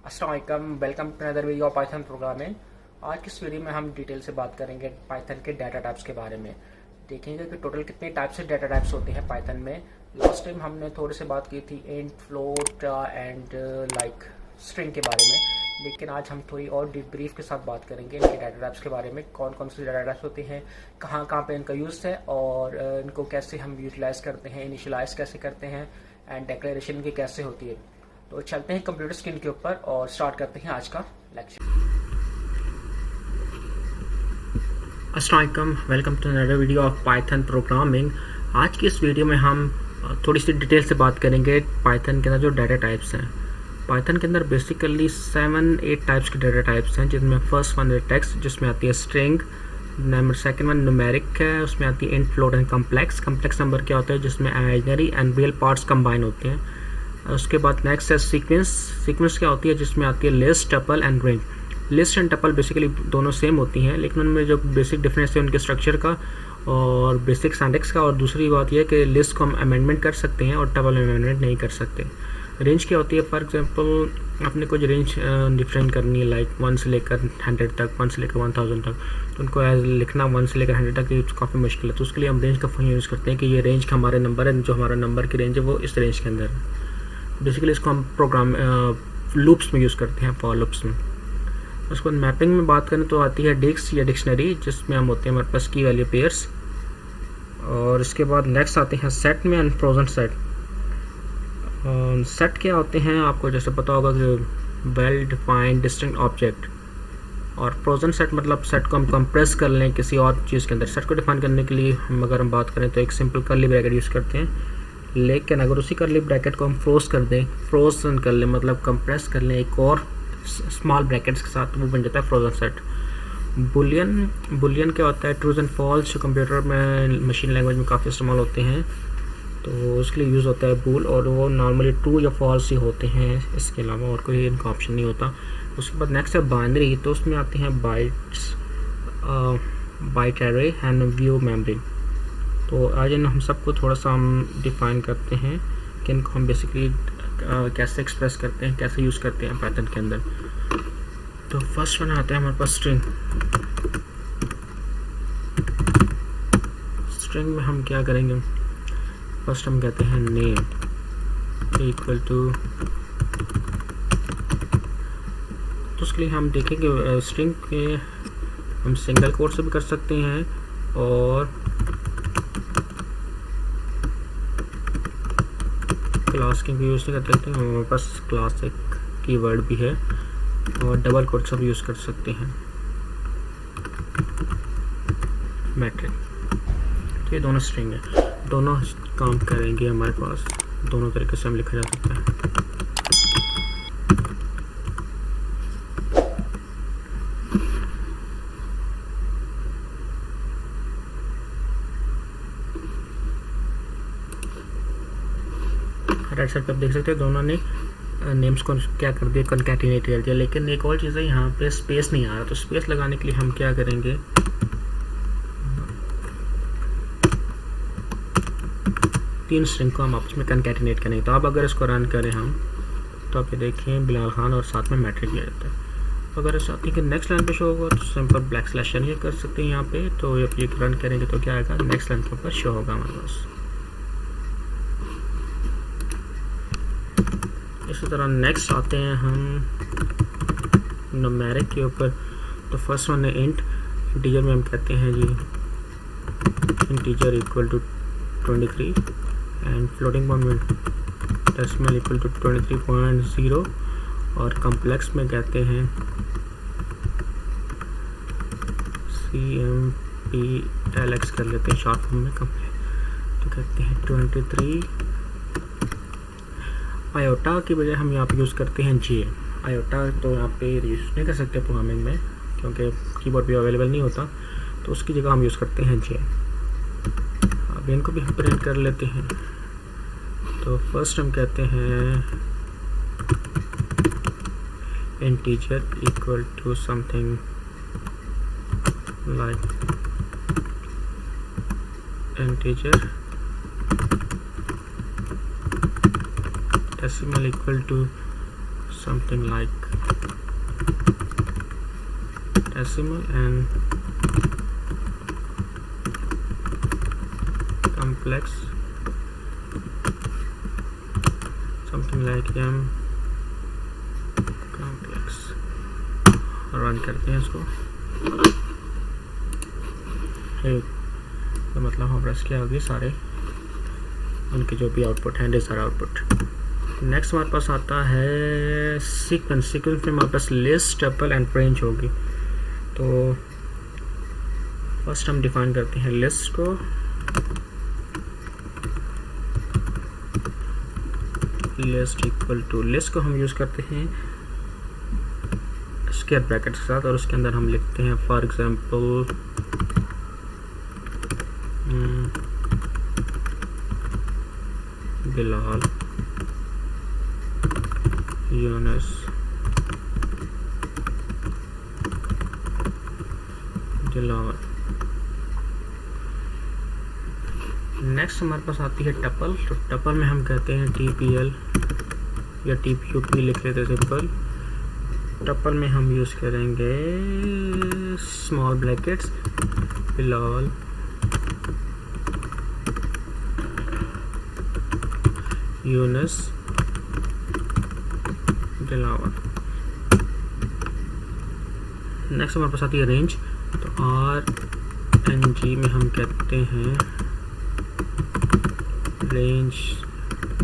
अस्सलाम वालेकुम, welcome to another video of Python programming. आज की इस वीडियो में हम डिटेल से बात करेंगे पाइथन के डाटा टाइप्स के बारे में। देखेंगे कि टोटल कितने टाइप से डाटा टाइप्स होते हैं पाइथन में। लास्ट टाइम हमने थोड़ी सी बात की थी int, float and like string के बारे में, लेकिन आज हम थोड़ी और ब्रीफ के साथ बात करेंगे इनके डाटा टाइप्स के बारे में। कौन कौन से डाटा टाइप्स होते हैं, कहाँ कहाँ पे इनका यूज़ है और इनको कैसे हम यूटिलाइज करते हैं, इनिशियलाइज कैसे करते हैं एंड डिक्लेरेशन की कैसे होती है। तो चलते हैं कंप्यूटर स्क्रीन के ऊपर और स्टार्ट करते हैं आज का लेक्चर। अस्सलाम वालेकुम, welcome to another video of Python programming. आज की इस वीडियो में हम थोड़ी सी डिटेल से बात करेंगे पाइथन के अंदर जो डाटा टाइप्स हैं। पाइथन के अंदर बेसिकली 7-8 टाइप्स के डाटा टाइप्स हैं, जिसमें फर्स्ट वन है टेक्स्ट, जिसमें आती है string. Number second one numeric है, उसमें आती है int, float and complex. Complex number क्या होता है, जिसमें imaginary and real parts combine होते हैं। उसके बाद नेक्स्ट है सीक्वेंस। सीक्वेंस क्या होती है, जिसमें आती है list, tuple and range. List and tuple basically दोनों सेम होती हैं, लेकिन उनमें जो बेसिक डिफरेंस है उनके स्ट्रक्चर का और बेसिक सिंटैक्स का। और दूसरी बात यह है कि लिस्ट को हम अमेंडमेंट कर सकते हैं और टपल अमेंडमेंट नहीं कर सकते। रेंज क्या होती है, फॉर एग्जांपल आपने कुछ रेंज डिफरेंट करनी है, लाइक 1 से लेकर 100 तक, 1 से लेकर 1000 तक, तो उनको एज लिखना 1 से लेकर 100 तक काफ़ी मुश्किल है। तो उसके लिए हम रेंज का फंक्शन यूज़ करते हैं कि ये रेंज का हमारे नंबर है, जो हमारा नंबर की रेंज है वो इस रेंज के अंदर है। बेसिकली इसको हम प्रोग्राम लूप्स में यूज़ करते हैं, फॉर लूप्स में। उसके बाद मैपिंग में बात करें तो आती है डिक्स या डिक्शनरी, जिसमें हम होते हैं हमारे पास की वैल्यू पेयर्स। और इसके बाद नेक्स्ट आते हैं सेट में एंड फ्रोजन सेट। सेट क्या होते हैं, आपको जैसे पता होगा कि वेल डिफाइंड डिस्टिंक्ट ऑब्जेक्ट। और फ्रोजन सेट मतलब सेट को हम कंप्रेस कर लें किसी और चीज़ के अंदर। सेट को डिफाइन करने के लिए अगर हम बात करें तो एक सिंपल कर्ली ब्रैकेट यूज़ करते हैं, लेकिन अगर उसी कर्ली ब्रैकेट को हम फ्रोज कर दें, फ्रोजन कर लें मतलब कंप्रेस कर लें एक और स्मॉल ब्रैकेट्स के साथ, वो बन जाता है फ्रोजन सेट। बुलियन क्या होता है, ट्रूज एंड फॉल्स, जो कंप्यूटर में मशीन लैंग्वेज में काफ़ी इस्तेमाल होते हैं, तो उसके लिए यूज़ होता है बूल, और वो नॉर्मली ट्रू या फॉल्स ही होते हैं, इसके अलावा और कोई इनका ऑप्शन नहीं होता। उसके बाद नेक्स्ट है बाइनरी, तो उसमें आते हैं bytes, byte array and view memory. तो आज हम सबको थोड़ा सा हम डिफ़ाइन करते हैं कि इनको हम बेसिकली कैसे एक्सप्रेस करते हैं, कैसे यूज़ करते हैं पाइथन के अंदर। तो फर्स्ट वन आता है हमारे पास स्ट्रिंग। स्ट्रिंग में हम क्या करेंगे, फर्स्ट हम कहते हैं नेम इक्वल टू, तो उसके लिए हम देखेंगे स्ट्रिंग के हम सिंगल कोट से भी कर सकते हैं और क्लास के भी यूज़ नहीं कर सकते हैं। हमारे पास क्लास एक कीवर्ड भी है और डबल कोट से भी यूज़ कर सकते हैं मैट्रिक। तो ये दोनों स्ट्रिंग है, दोनों काम करेंगे हमारे पास, दोनों तरीके से हम लिखा जा सकता है। राइट साइड पे आप देख सकते हैं दोनों ने नेम्स को क्या कर दिया, कॉन्कैटिनेट कर दिया। लेकिन एक और चीज़ है, यहाँ पे स्पेस नहीं आ रहा, तो स्पेस लगाने के लिए हम क्या करेंगे, तीन स्ट्रिंग को हम आपस में कॉन्कैटिनेट करेंगे। तो आप अगर इसको रन करें हम, तो आप ये देखें बिलाल खान और साथ में मैट्रिक दिया जाता है। अगर इस चाहते हैं कि नेक्स्ट लाइन पे शो होगा तो सिंपल ब्लैक स्लैश ये कर सकते हैं यहाँ पे। तो जब ये रन करेंगे तो क्या आएगा, नेक्स्ट लाइन के ऊपर शो होगा हमारे पास। इसी तरह नेक्स्ट आते हैं हम न्यूमेरिक के ऊपर। तो फर्स्ट वन है इंट। इंटीजर में हम कहते हैं g integer equal to 23 and floating point decimal equal to 23.0 और कम्प्लेक्स में कहते हैं CMPLX कर लेते हैं शॉर्ट फॉर्म में कम्प्लेक्स, तो कहते हैं 23। आयोटा की बजाय हम यहाँ पे यूज़ करते हैं जे। आयोटा तो यहाँ पे यूज़ नहीं कर सकते प्रोग्रामिंग में, क्योंकि कीबोर्ड पे अवेलेबल नहीं होता, तो उसकी जगह हम यूज़ करते हैं जे। अब इनको भी हम प्रिंट कर लेते हैं। तो फर्स्ट हम कहते हैं integer equal to something like integer decimal equal to something like decimal and complex, something like m complex। Run करते हैं इसको। तो मतलब हम रस के आगे सारे उनके जो भी आउटपुट हैं डिजायर आउटपुट। नेक्स्ट हमारे पास आता है सीक्वेंस। सीक्वेंस में हमारे पास लिस्ट, टपल एंड रेंज होगी। तो फर्स्ट हम डिफाइन करते हैं लिस्ट को। लिस्ट इक्वल टू, लिस्ट को हम यूज़ करते हैं स्क्वायर ब्रैकेट के साथ और उसके अंदर हम लिखते हैं for example Bilal, Yunus, Dilawar. Next हमारे पास आती है टपल। तो टपल में हम कहते हैं TPL या TPUP लिख लेते हैं सिंपल। टपल में हम यूज़ करेंगे small brackets Bilal, Yunus, Dilawar. Next हमारे पास आती है रेंज। तो RNG में हम कहते हैं रेंज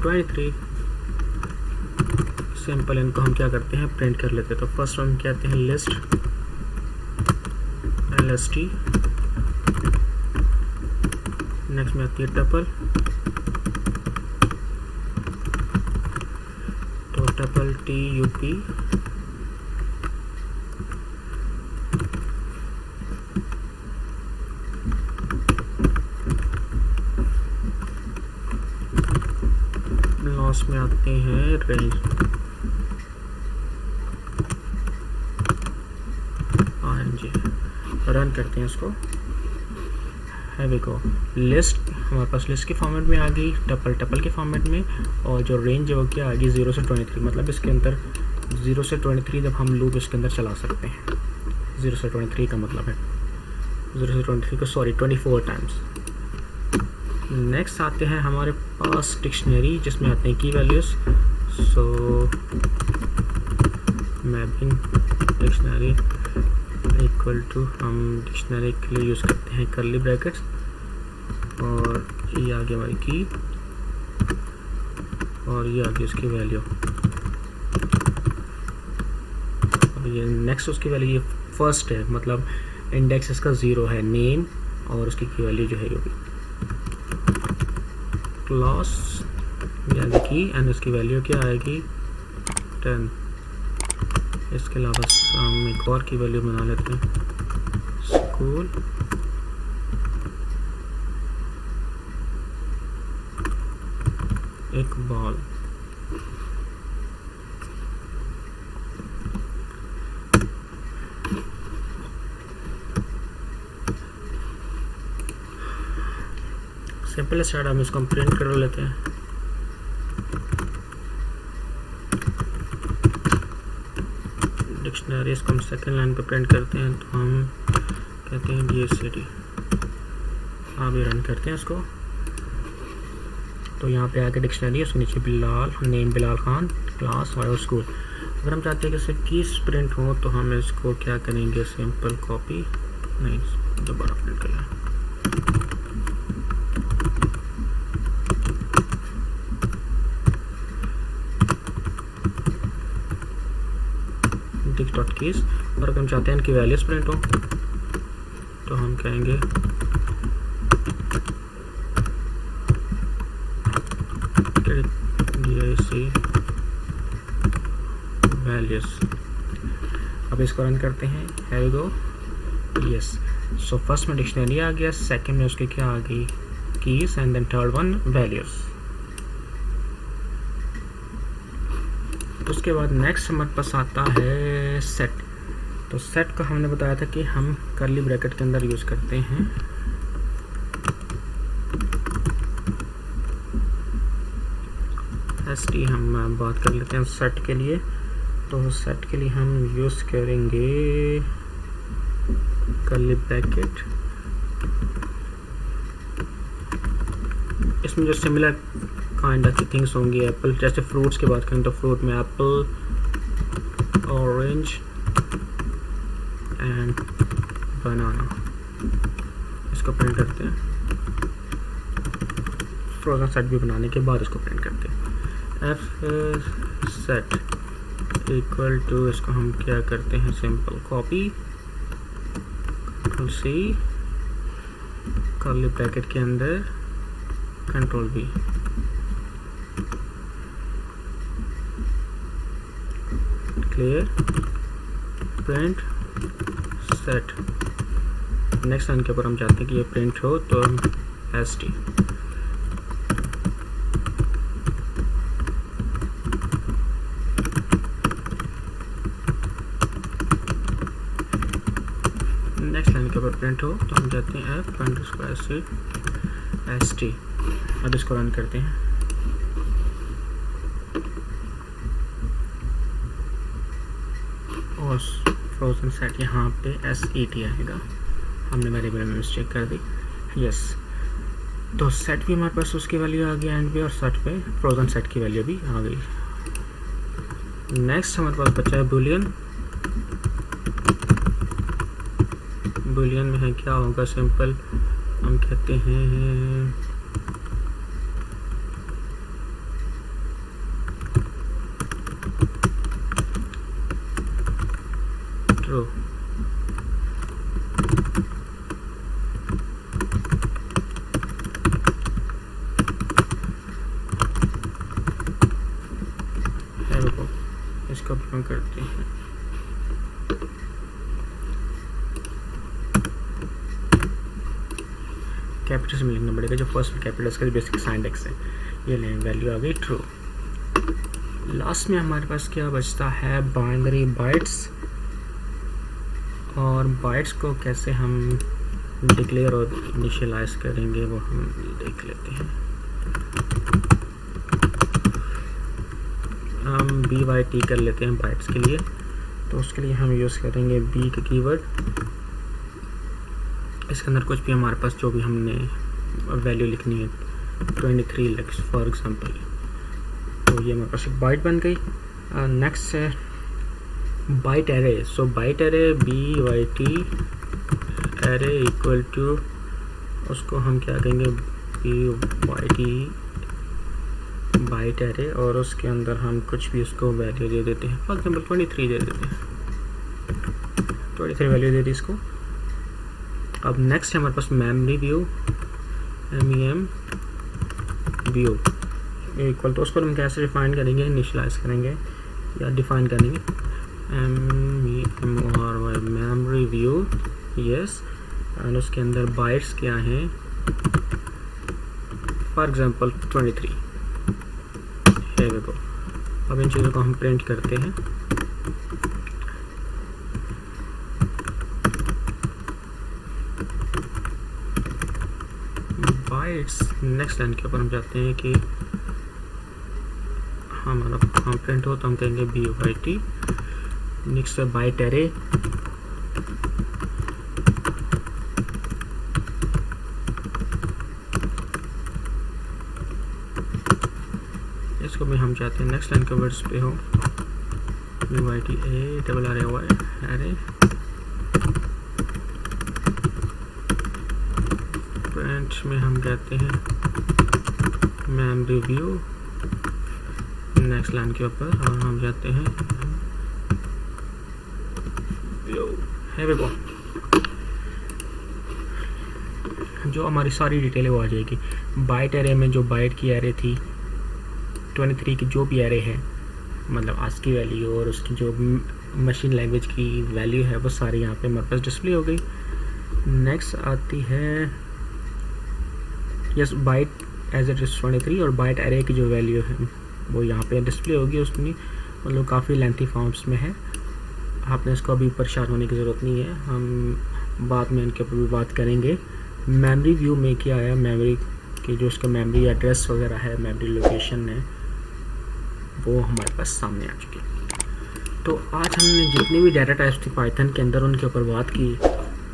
23। सिंपल इनको हम क्या करते हैं प्रिंट कर लेते हैं। तो फर्स्ट हम कहते हैं लिस्ट LST। नेक्स्ट में आती है टपल। तो टपल TUP। लास्ट में आते हैं रेंज RNG। रन करते हैं इसको। है देखो लिस्ट हमारे पास लिस्ट के फॉर्मेट में आ गई, टपल के फॉर्मेट में, और जो रेंज है वो क्या आ गई 0 से 23। मतलब इसके अंदर 0 से 23 जब हम लूप इसके अंदर चला सकते हैं। 0 से 23 का मतलब है 0 से 23 को 24 टाइम्स। नेक्स्ट आते हैं हमारे पास डिक्शनरी, जिसमें आते हैं की values. So mapping dictionary equal to, हम डिक्शनरी के लिए यूज़ करते हैं कर्ली ब्रैकेट्स, और ये आगे हमारी की और ये आगे उसकी वैल्यू, और ये नेक्स्ट उसकी वैल्यू ये फर्स्ट है, मतलब इंडेक्स इसका 0 है, नेम और उसकी की वैल्यू जो है ये भी क्लास यानी की, एंड इसकी वैल्यू क्या आएगी 10। इसके अलावा हम एक और की वैल्यू बना लेते हैं स्कूल, एक बॉल। सिंपल स्टार्ट हम इसको प्रिंट कर लेते हैं। डिक्शनरी इसको हम सेकेंड लाइन पे प्रिंट करते हैं, तो हम कहते हैं DSCD। अभी रन करते हैं इसको। तो यहाँ पे आके डिक्शनरी, उसके नीचे बिलाल, नेम बिलाल खान, क्लास और स्कूल। अगर हम चाहते हैं कि सिर्फ कीज प्रिंट हो तो हम इसको क्या करेंगे, सिंपल कॉपी, नहीं दोबारा प्रिंट करें। Dot keys. और अगर हम चाहते हैं कि वैल्यूज प्रिंट हो तो हम कहेंगे वैल्यूज। अब इसको रन करते हैं। here we go, yes। So first में डिक्शनरी आ गया, सेकंड में उसके क्या आ गई keys, and then third one values. उसके बाद नेक्स्ट हमारे पास आता है सेट। तो सेट को हमने बताया था कि हम कर्ली ब्रैकेट के अंदर यूज़ करते हैं। ST हम बात कर लेते हैं सेट के लिए। तो सेट के लिए हम यूज़ करेंगे कर्ली ब्रैकेट। इसमें जो सिमिलर काइंड ऑफ थिंग्स होंगी, एप्पल, जैसे फ्रूट्स की बात करें तो फ्रूट में एप्पल, ऑरेंज एंड बनाना, इसको प्रिंट करते हैं। फ्रोजन सेट भी बनाने के बाद इसको प्रिंट करते हैं। एफ सेट इक्वल टू, इसको हम क्या करते हैं, simple copy, control C, curly bracket के अंदर control B, clear, print set. Next line के ऊपर हम चाहते हैं कि ये प्रिंट हो, तो हम एस टी, नेक्स्ट लाइन के ऊपर प्रिंट हो तो हम चाहते हैं एफ अंडरस्कोर एस टी। अब इसको रन करते हैं। और फ्रोजन सेट यहाँ पे एस ई टी आएगा, हमने वेरिएबल में मिस्टेक कर दी। यस, तो सेट भी हमारे पास उसकी वैल्यू आ गई एंड पे, और सेट पे फ्रोजन सेट की वैल्यू भी आ गई। नेक्स्ट हमारे पास बचा है बूलियन। बूलियन में है क्या होगा, सिंपल हम कहते हैं ट्रू। इसको हम करते हैं कैपिटल से लिखना पड़ेगा, जो फर्स्ट कैपिटल का जो बेसिक सिंटैक्स है। ये लें, वैल्यू आ गई ट्रू। लास्ट में हमारे पास क्या बचता है, बाइनरी बाइट्स। और बाइट्स को कैसे हम डिक्लेयर और इनिशियलाइज करेंगे वो हम देख लेते हैं। हम बी वाई टी कर लेते हैं बाइट्स के लिए, तो उसके लिए हम यूज़ करेंगे बी का कीवर्ड। इसके अंदर कुछ भी हमारे पास जो भी हमने वैल्यू लिखनी है, 23 लैक्स फॉर एग्जांपल, तो ये हमारे पास एक बाइट बन गई। नेक्स्ट है byte array. So byte array B Y T array equal to, उसको हम क्या कहेंगे, B Y T byte array, और उसके अंदर हम कुछ भी उसको वैल्यू दे देते हैं। फॉर एग्जांपल 23 दे देते हैं, 23 वैल्यू दे दी इसको। अब नेक्स्ट है हमारे पास memory view, MEM view equal, तो उसको हम कैसे डिफाइन करेंगे, इनिशियलाइज करेंगे या डिफाइन करेंगे, मेमोरी व्यू, यस। एंड उसके अंदर बाइट्स क्या हैं, for example 23। here we go। अब इन चीज़ों को हम प्रिंट करते हैं। बाइट्स, नेक्स्ट लाइन के ऊपर हम चाहते हैं कि हमारा हम प्रिंट हो, तो हम कहेंगे बी वाई टी। नेक्स्ट है बाइट एरे, इसको भी हम चाहते हैं नेक्स्ट लाइन के वर्ड्स पे हो, B Y T A double R A Y array. प्रिंट में हम कहते हैं मेमोरी व्यू, नेक्स्ट लाइन के ऊपर, और हम जाते हैं here we go। जो हमारी सारी डिटेल है वो आ जाएगी। बाइट एरे में जो बाइट की एरे थी, 23 की जो भी एरे है, मतलब आज की वैल्यू और उसकी जो मशीन लैंग्वेज की वैल्यू है, वो सारी यहाँ पे हमारे पास डिस्प्ले हो गई। नेक्स्ट आती है yes byte as it is 23, और बाइट एरे की जो वैल्यू है वो यहाँ पे डिस्प्ले होगी। उसमें मतलब काफ़ी लेंथी फॉर्म्स में है, आपने इसको अभी परेशान होने की ज़रूरत नहीं है, हम बाद में इनके ऊपर भी बात करेंगे। मेमोरी व्यू में क्या है, मेमोरी की जो उसका मेमोरी एड्रेस वगैरह है, मेमोरी लोकेशन है, वो हमारे पास सामने आ चुकी है। तो आज हमने जितनी भी डाटा टाइप्स थी पाइथन के अंदर उनके ऊपर बात की।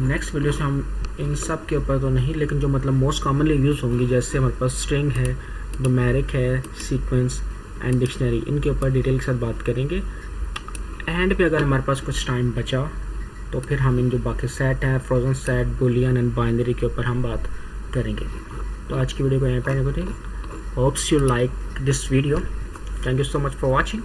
नेक्स्ट वीडियो से हम इन सब के ऊपर तो नहीं, लेकिन जो मतलब मोस्ट कॉमनली यूज़ होंगी, जैसे हमारे पास स्ट्रिंग है, न्यूमेरिक है, सीक्वेंस एंड डिक्शनरी, इनके ऊपर डिटेल के साथ बात करेंगे। एंड पे अगर हमारे पास कुछ टाइम बचा तो फिर हम इन जो बाकी सेट हैं, frozen set, Boolean and binary के ऊपर हम बात करेंगे। तो आज की वीडियो को यहाँ पर hopes you like this video. Thank you so much for watching.